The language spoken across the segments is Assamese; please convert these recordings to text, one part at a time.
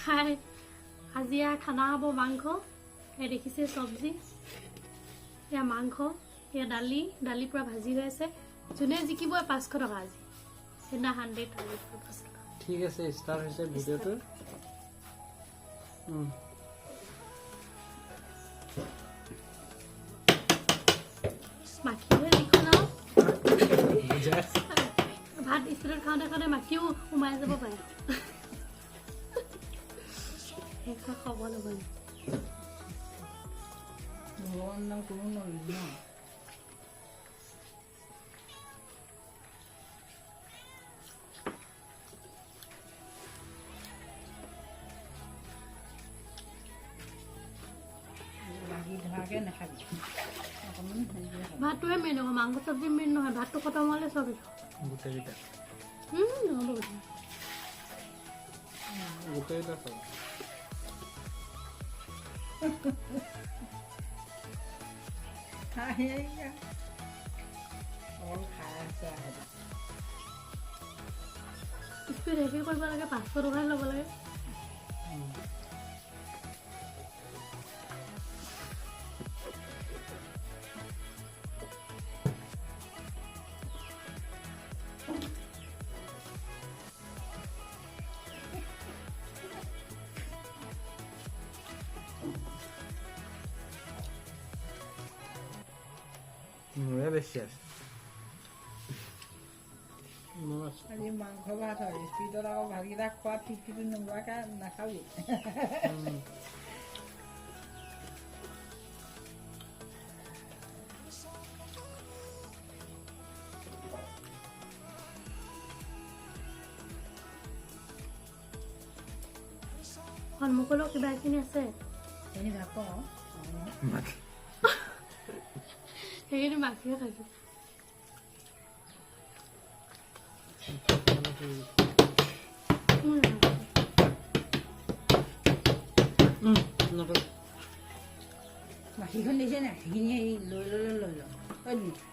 হাই আজি খানা হ'ব মাংস এই দেখিছে চব্জি এয়া মাংস এয়া দালি পুৰা ভাজি হৈ আছে যোনে জিকিব 500 টকা আজি সেনা 100 টকা ঠিক আছে ষ্টাৰ্ট হৈছে ভিডিঅ'টো মাখিয়ে দেখোন ভাত স্কুলত খাওঁতে মাখিও সোমাই যাব পাৰে সেইখন খবৰ ল'ব নাম কোনো নৰিল ন ভাতটোৱে মেইন নহয় মাংস চব্জি মেইন নহয় ভাতটো খতম হ'লে চব গোটেইকেইটা নহ'ব গোটেইকেইটা খাব স্পীড হেভি কৰিব লাগে 500 টকাহে ল'ব লাগে মোৰে বেছি আছে আজি মাংস ভাত হয় স্পীডত আকৌ ভাতকেইটা খোৱা ঠিকটিটো নোলোৱাকৈ নাখাবি সন্মুখলৈও কিবা এখিনি আছে এনে ভাত কওঁ সেইখিনি মাখিয়ে খাইছোঁ মাখিখন দিছে নাই সেইখিনি লৈ ল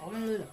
অকণমান লৈ ল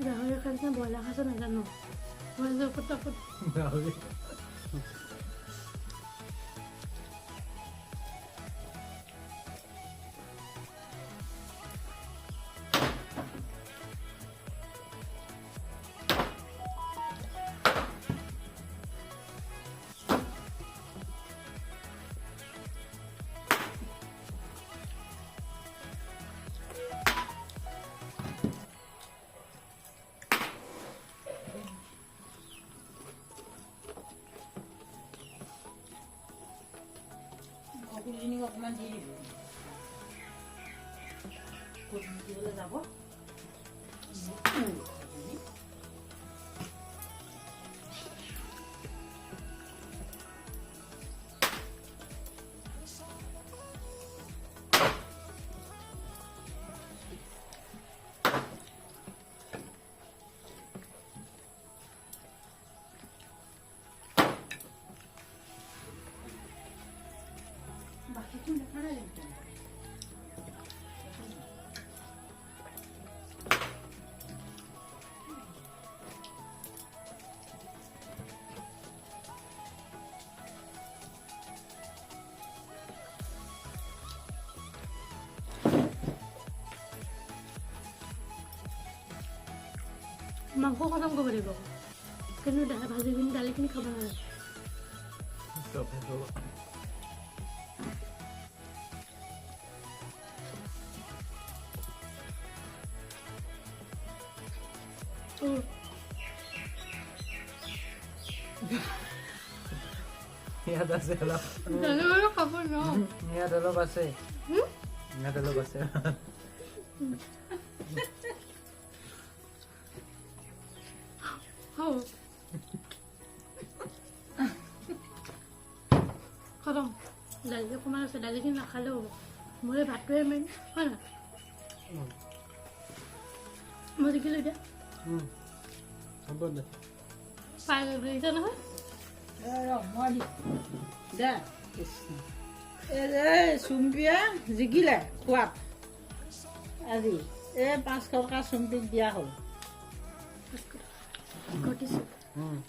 গাহৰি খাইছে ব্ৰইলাৰ খাইছে নাজানো গাহৰি কুকুৰজনীক অকণমান দি দিব ক'ত দিবলৈ যাব মাংস খতম কৰিব লাগিব কিন্তু ভাজিখিনি দালিখিনি খাব নালাগে চব হ'ব ইয়াত আছে অলপ দালি খাব ন ইয়াত অলপ আছে ইয়াত অলপ আছে খতম দালি অকণমান আছে দালিখিনি নাখালেও হ'ব মোৰে ভাতটোৱে মেইন হয় না মই দেখিলোঁ এতিয়া হ'ব দে পাই গৈছে নহয় মই দি দে এই যে চুম্পিয়ে জিকিলে খোৱাত আজি এই 500 টকা চুম্পিক দিয়া হ'ল ঘটিছোঁ